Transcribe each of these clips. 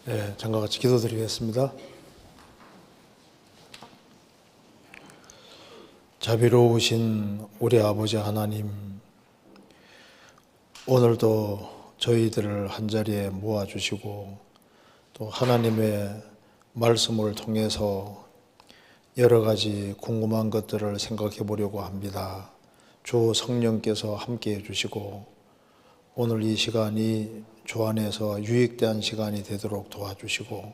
네, 잠과 같이 기도드리겠습니다. 자비로우신 우리 아버지 하나님, 오늘도 저희들을 한자리에 모아주시고 또 하나님의 말씀을 통해서 여러 가지 궁금한 것들을 생각해 보려고 합니다. 주 성령께서 함께 해주시고 오늘 이 시간이 주 안에서 유익된 시간이 되도록 도와주시고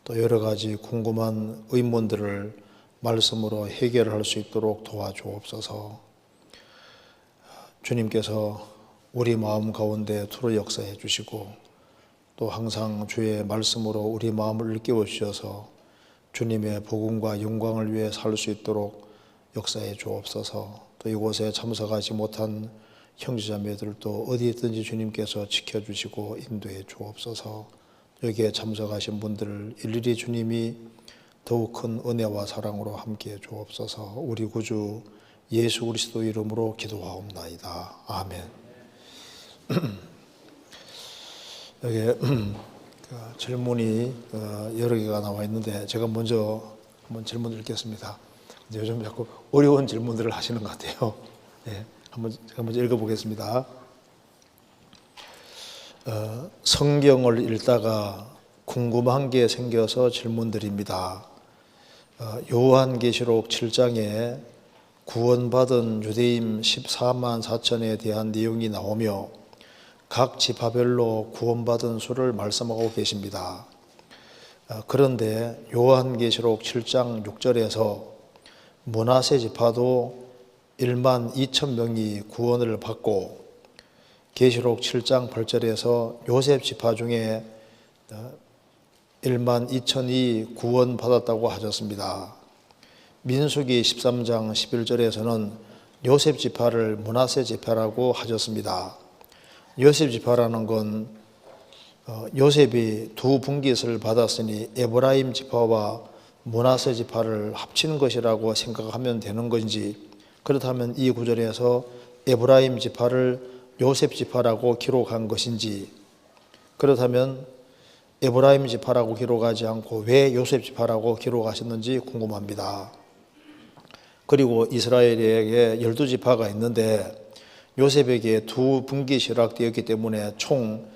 또 여러 가지 궁금한 의문들을 말씀으로 해결할 수 있도록 도와주옵소서. 주님께서 우리 마음 가운데 두루 역사해 주시고 또 항상 주의 말씀으로 우리 마음을 일깨워 주셔서 주님의 복음과 영광을 위해 살 수 있도록 역사해 주옵소서. 또 이곳에 참석하지 못한 형제자매들도 어디 있든지 주님께서 지켜주시고 인도해 주옵소서. 여기에 참석하신 분들을 일일이 주님이 더욱 큰 은혜와 사랑으로 함께해 주옵소서. 우리 구주 예수 그리스도 이름으로 기도하옵나이다. 아멘. 여기에 질문이 여러 개가 나와 있는데 제가 먼저 한번 질문 읽겠습니다. 요즘 자꾸 어려운 질문들을 하시는 것 같아요. 네, 제가 먼저 읽어보겠습니다. 성경을 읽다가 궁금한 게 생겨서 질문드립니다. 요한계시록 7장에 구원받은 유대인 14만 4천에 대한 내용이 나오며 각 지파별로 구원받은 수를 말씀하고 계십니다. 그런데 요한계시록 7장 6절에서 므낫세 지파도 1만 2천 명이 구원을 받고 계시록 7장 8절에서 요셉 지파 중에 1만 2천이 구원받았다고 하셨습니다. 민수기 13장 11절에서는 요셉 지파를 므낫세 지파라고 하셨습니다. 요셉 지파라는 건 요셉이 두 분깃을 받았으니 에브라임 지파와 므낫세 지파를 합치는 것이라고 생각하면 되는 건지, 그렇다면 이 구절에서 에브라임 지파를 요셉 지파라고 기록한 것인지, 그렇다면 에브라임 지파라고 기록하지 않고 왜 요셉 지파라고 기록하셨는지 궁금합니다. 그리고 이스라엘에게 12지파가 있는데 요셉에게 두 분깃이 허락되었기 때문에 총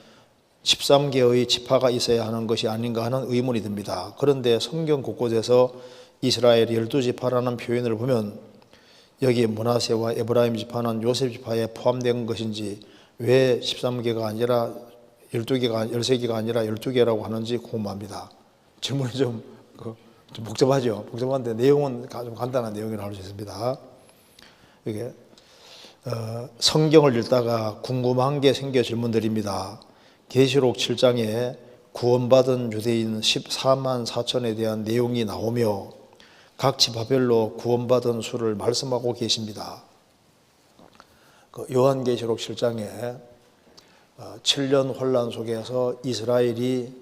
13개의 지파가 있어야 하는 것이 아닌가 하는 의문이 듭니다. 그런데 성경 곳곳에서 이스라엘 12지파라는 표현을 보면 여기 므낫세와 에브라임 지파는 요셉 지파에 포함된 것인지 왜 13개가 아니라 12개가, 13개가 아니라 12개라고 하는지 궁금합니다. 질문이 좀 복잡하죠. 복잡한데 내용은 좀 간단한 내용이 나올 수 있습니다. 이게 성경을 읽다가 궁금한 게 생겨 질문드립니다. 계시록 7장에 구원받은 유대인 14만 4천에 대한 내용이 나오며 각 지파별로 구원받은 수를 말씀하고 계십니다. 요한계시록 7장에 7년 혼란 속에서 이스라엘이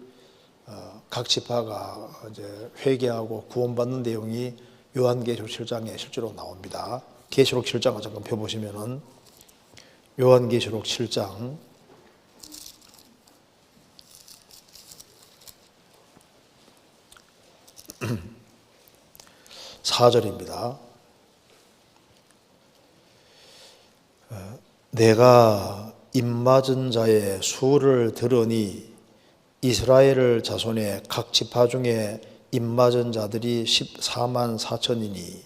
각 지파가 이제 회개하고 구원받는 내용이 요한계시록 7장에 실제로 나옵니다. 계시록 7장을 잠깐 펴보시면은 요한계시록 7장 4절입니다. 내가 입맞은 자의 수를 들으니 이스라엘 자손의 각 지파 중에 입맞은 자들이 14만 4천이니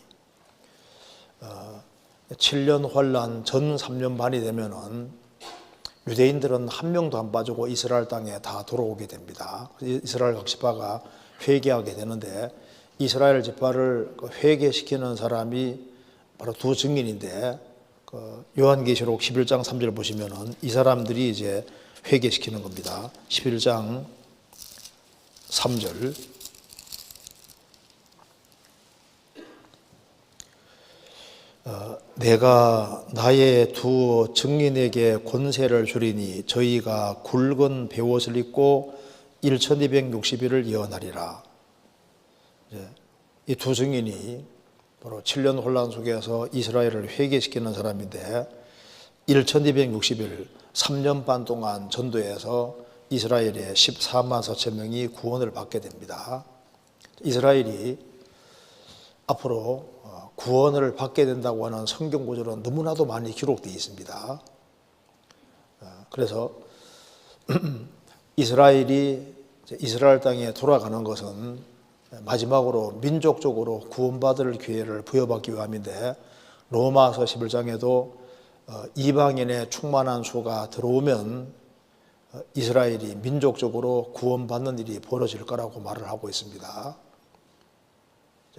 7년 환란 전 3년 반이 되면은 유대인들은 한 명도 안 빠지고 이스라엘 땅에 다 돌아오게 됩니다. 이스라엘 각 지파가 회개하게 되는데 이스라엘 지파를 회개시키는 사람이 바로 두 증인인데 요한계시록 11장 3절 보시면은 이 사람들이 이제 회개시키는 겁니다. 11장 3절 내가 나의 두 증인에게 권세를 주리니 저희가 굵은 베옷을 입고 1260일을 예언하리라. 이 두 증인이 바로 7년 혼란 속에서 이스라엘을 회개시키는 사람인데 1260일 3년 반 동안 전도해서 이스라엘의 14만 4천 명이 구원을 받게 됩니다. 이스라엘이 앞으로 구원을 받게 된다고 하는 성경 구절은 너무나도 많이 기록되어 있습니다. 그래서 이스라엘이 이스라엘 땅에 돌아가는 것은 마지막으로 민족적으로 구원받을 기회를 부여받기 위함인데, 로마서 11장에도 이방인의 충만한 수가 들어오면 이스라엘이 민족적으로 구원받는 일이 벌어질 거라고 말을 하고 있습니다.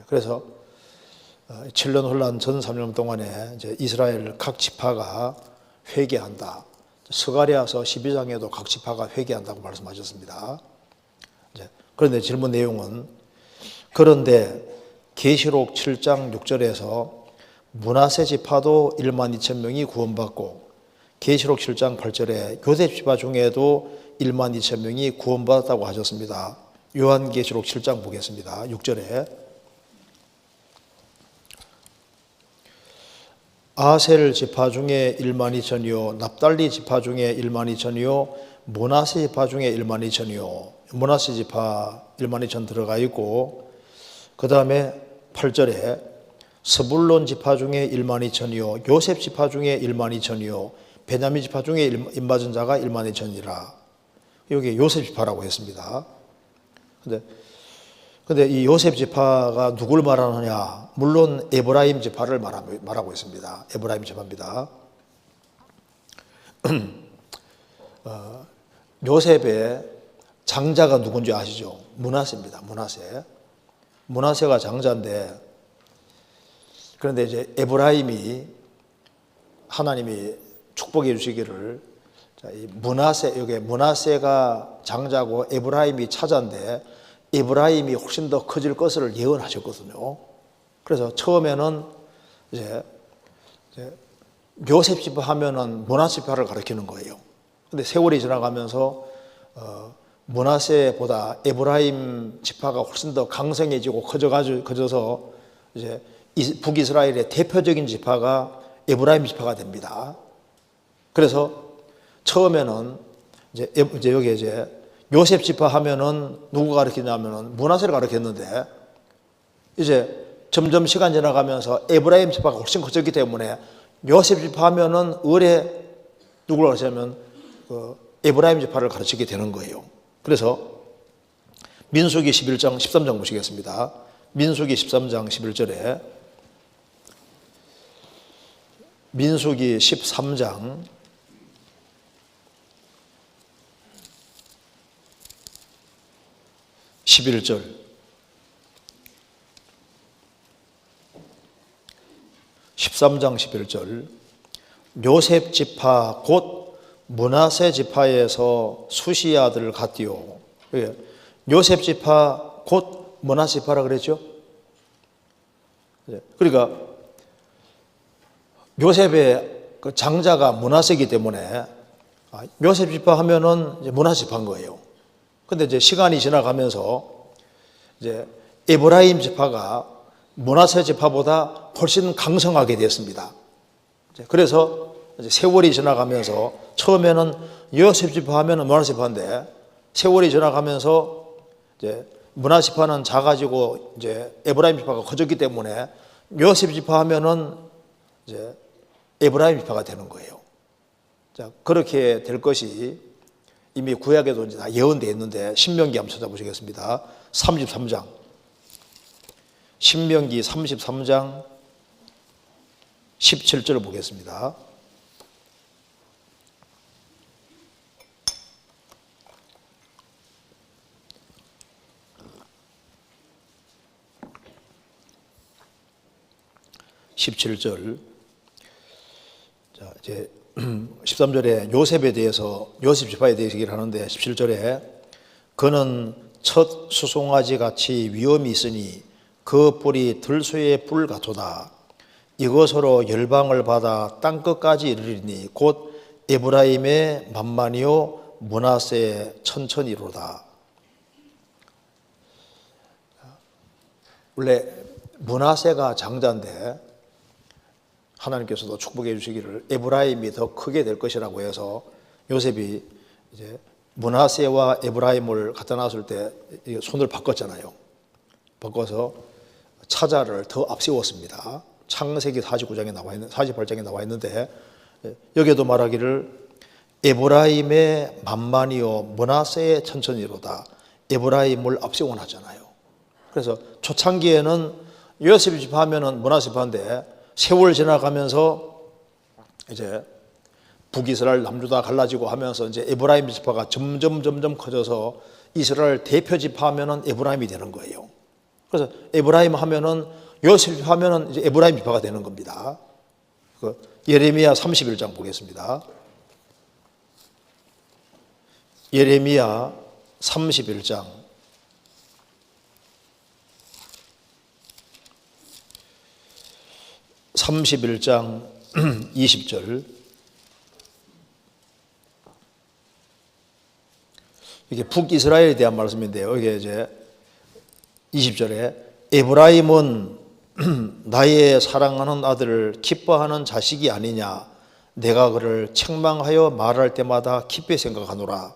그래서 7년 혼란 전 3년 동안에 이제 이스라엘 각 지파가 회개한다. 스가랴서 12장에도 각 지파가 회개한다고 말씀하셨습니다. 그런데 질문 내용은, 그런데 계시록 7장 6절에서 므낫세 지파도 1만 2천 명이 구원받고, 계시록 7장 8절에 요셉 지파 중에도 1만 2천 명이 구원받았다고 하셨습니다. 요한계시록 7장 보겠습니다. 6절에 아셀 지파 중에 1만 2천이요, 납달리 지파 중에 1만 2천이요, 므낫세 지파 중에 1만 2천이요. 므낫세 지파 1만 2천 들어가 있고, 그 다음에 8절에 스불론 지파 중에 1만 2천이요, 요셉 지파 중에 1만 2천이요, 베냐민 지파 중에 임맞은 자가 1만 2천이라. 여기 요셉 지파라고 했습니다. 근데 이 요셉 지파가 누굴 말하느냐? 물론 에브라임 지파를 말하고 있습니다. 에브라임 지파입니다. 요셉의 장자가 누군지 아시죠? 므낫세입니다. 므낫세가 장자인데, 그런데 이제 에브라임이 하나님이 축복해 주시기를, 이 므낫세가 장자고 에브라임이 차자인데, 에브라임이 훨씬 더 커질 것을 예언하셨거든요. 그래서 처음에는 이제 요셉 지파 하면은 므낫세 지파를 가리키는 거예요. 근데 세월이 지나가면서 므낫세보다 에브라임 지파가 훨씬 더 강성해지고 커져서 이제 북이스라엘의 대표적인 지파가 에브라임 지파가 됩니다. 그래서 처음에는 이제 여기 이제 요셉 지파 하면은 누구가 가르치냐면은 므낫세를 가르쳤는데, 이제 점점 시간 지나가면서 에브라임 지파가 훨씬 커졌기 때문에 요셉 지파 하면은 누구를 가르치냐면 에브라임 지파를 가르치게 되는 거예요. 그래서 민수기 11장 13장 보시겠습니다. 민수기 13장 11절에 민수기 13장 11절, 13장 11절, 요셉 지파 곧 므낫세 지파에서 수시 아들 같디오. 요셉 지파 곧 므낫세 지파라 그랬죠. 그러니까 요셉의 그 장자가 므낫세이기 때문에 요셉 지파 하면은 이제 므낫세 지파인 거예요. 근데 이제 시간이 지나가면서 이제 에브라임 지파가 므낫세 지파보다 훨씬 강성하게 됐습니다. 그래서 이제 세월이 지나가면서 처음에는 요셉 지파 하면은 므낫세 지파인데, 세월이 지나가면서 이제 므낫세 지파는 작아지고 이제 에브라임 지파가 커졌기 때문에 요셉 지파 하면은 이제 에브라임 지파가 되는 거예요. 자, 그렇게 될 것이 이미 구약에도 이제 다 예언되어 있는데, 신명기 한번 찾아보시겠습니다. 33장. 신명기 33장 17절을 보겠습니다. (17절) 자, 이제 13절에 요셉에 대해서, 요셉 지파에 대해서 얘기를 하는데, 17절에 그는 첫 수송아지 같이 위엄이 있으니 그 뿔이 들소의 뿔 같도다. 이것으로 열방을 받아 땅끝까지 이르리니 곧 에브라임의 만만이요 므낫세의 천천이로다. 원래 므낫세가 장자인데 하나님께서도 축복해 주시기를 에브라임이 더 크게 될 것이라고 해서 요셉이 이제 므낫세와 에브라임을 갖다 놨을 때 손을 바꿨잖아요. 바꿔서 차자를 더 앞세웠습니다. 창세기 49장에 나와 있는 48장에 나와 있는데 여기에도 말하기를 에브라임의 만만이요 므낫세의 천천히로다. 에브라임을 앞세워 놨잖아요. 그래서 초창기에는 요셉 집 하면은 므낫세 집인데 세월 지나가면서 이제 북이스라엘 남유다 갈라지고 하면서 이제 에브라임 지파가 점점 커져서 이스라엘 대표 지파 하면은 에브라임이 되는 거예요. 그래서 에브라임 하면은 요셉 지파 하면은 이제 에브라임 지파가 되는 겁니다. 예레미야 31장 보겠습니다. 예레미야 31장 20절 이게 북이스라엘에 대한 말씀인데요. 이게 이제 20절에 에브라임은 나의 사랑하는 아들을 기뻐하는 자식이 아니냐. 내가 그를 책망하여 말할 때마다 깊이 생각하노라.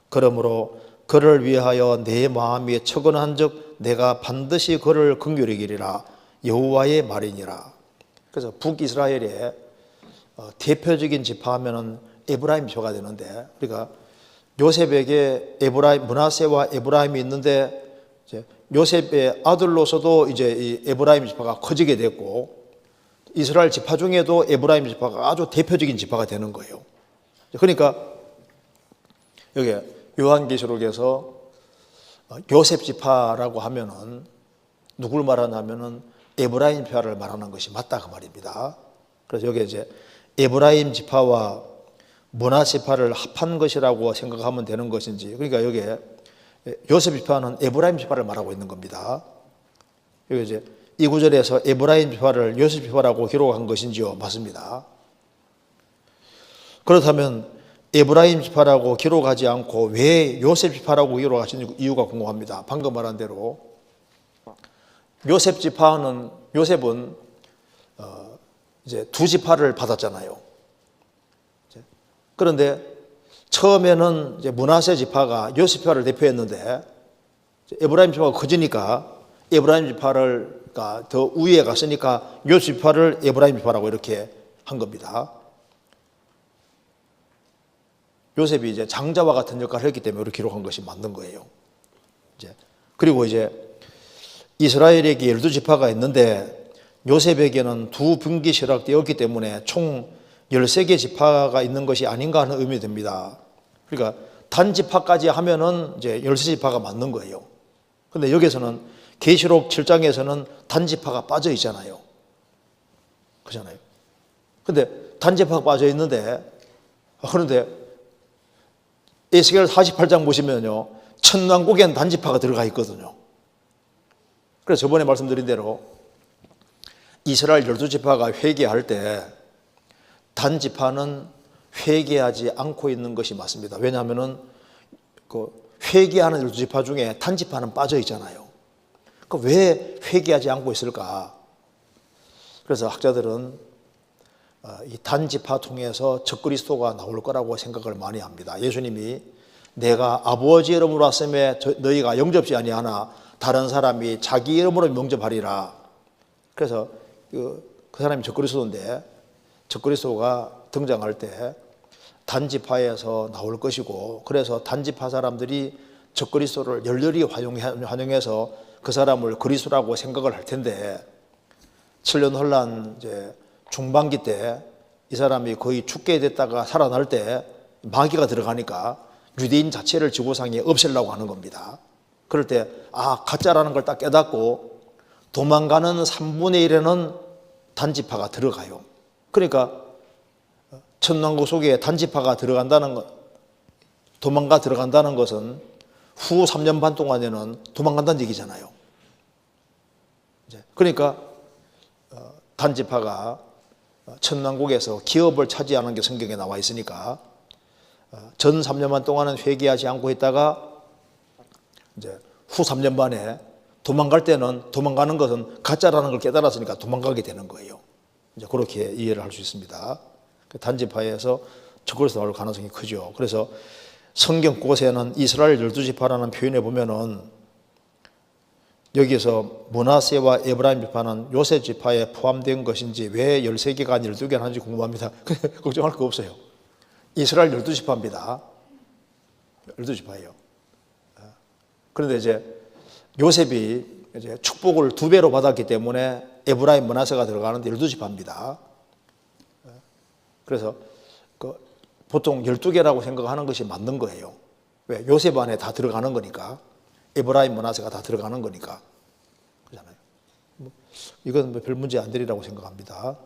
그러므로 그를 위하여 내 마음이 척언한 즉 내가 반드시 그를 긍휼히 여기리라. 여호와의 말이니라. 그래서 북이스라엘의 대표적인 지파하면은 에브라임 지파가 되는데, 그러니까 요셉에게 에브라임, 므낫세와 에브라임이 있는데 이제 요셉의 아들로서도 이제 이 에브라임 지파가 커지게 됐고 이스라엘 지파 중에도 에브라임 지파가 아주 대표적인 지파가 되는 거예요. 그러니까 여기 요한계시록에서 요셉 지파라고 하면은 누굴 말하냐면은 에브라임 지파를 말하는 것이 맞다 그 말입니다. 그래서 여기 이제 에브라임 지파와 므낫세 지파를 합한 것이라고 생각하면 되는 것인지, 그러니까 여기에 요셉 지파는 에브라임 지파를 말하고 있는 겁니다. 여기 이제 이 구절에서 에브라임 지파를 요셉 지파라고 기록한 것인지요? 맞습니다. 그렇다면 에브라임 지파라고 기록하지 않고 왜 요셉 지파라고 기록하신 이유가 궁금합니다. 방금 말한 대로 요셉은 이제 두 지파를 받았잖아요. 그런데 처음에는 이제 므낫세 지파가 요셉 지파를 대표했는데 에브라임 지파가 커지니까 에브라임 지파가 더 위에 갔으니까 요셉 지파를 에브라임 지파라고 이렇게 한 겁니다. 요셉이 이제 장자와 같은 역할을 했기 때문에 이렇게 기록한 것이 맞는 거예요. 그리고 이제 이스라엘에게 12지파가 있는데 요셉에게는 두 분기 시락되었기 때문에 총 13개 지파가 있는 것이 아닌가 하는 의미가 됩니다. 그러니까 단지파까지 하면은 이제 13지파가 맞는 거예요. 근데 여기서는 계시록 7장에서는 단지파가 빠져 있잖아요. 그렇잖아요. 근데 단지파가 빠져 있는데 그런데 에스겔 48장 보시면요. 천왕국에는 단지파가 들어가 있거든요. 그래서 저번에 말씀드린 대로 이스라엘 12지파가 회개할 때 단지파는 회개하지 않고 있는 것이 맞습니다. 왜냐하면 그 회개하는 12지파 중에 단지파는 빠져 있잖아요. 왜 회개하지 않고 있을까? 그래서 학자들은 이 단지파 통해서 적그리스도가 나올 거라고 생각을 많이 합니다. 예수님이 내가 아버지 이름으로 왔음에 너희가 영접지 아니하나 다른 사람이 자기 이름으로 영접하리라. 그래서 그 사람이 적그리스도인데 적그리스도가 등장할 때 단지파에서 나올 것이고, 그래서 단지파 사람들이 적그리스도를 열렬히 환영해서 그 사람을 그리스도라고 생각을 할 텐데 7년 혼란 이제 중반기 때 이 사람이 거의 죽게 됐다가 살아날 때 마귀가 들어가니까 유대인 자체를 지구상에 없애려고 하는 겁니다. 그럴 때 가짜라는 걸 딱 깨닫고 도망가는 3분의 1에는 단지파가 들어가요. 그러니까 천왕국 속에 단지파가 들어간다는 것, 도망가 들어간다는 것은 후 3년 반 동안에는 도망간다는 얘기잖아요. 그러니까 단지파가 천왕국에서 기업을 차지하는 게 성경에 나와 있으니까 전 3년 반 동안은 회개하지 않고 있다가 이제 후 3년 반에 도망갈 때는 도망가는 것은 가짜라는 걸 깨달았으니까 도망가게 되는 거예요. 이제 그렇게 이해를 할 수 있습니다. 단지파에서 적그리스도 나올 가능성이 크죠. 그래서 성경 곳에는 이스라엘 12지파라는 표현에 보면은 여기서 므낫세와 에브라임 지파는 요셉 지파에 포함된 것인지 왜 13개가 아니라 12개나 하는지 궁금합니다. 걱정할 거 없어요. 이스라엘 12지파입니다. 12지파예요. 그런데 이제 요셉이 이제 축복을 2배로 받았기 때문에 에브라임 므낫세가 들어가는데 12지파입니다. 그래서 보통 12개라고 생각하는 것이 맞는 거예요. 왜? 요셉 안에 다 들어가는 거니까. 에브라임 므낫세가 다 들어가는 거니까. 그렇잖아요. 이건 별 문제 안 되리라고 생각합니다.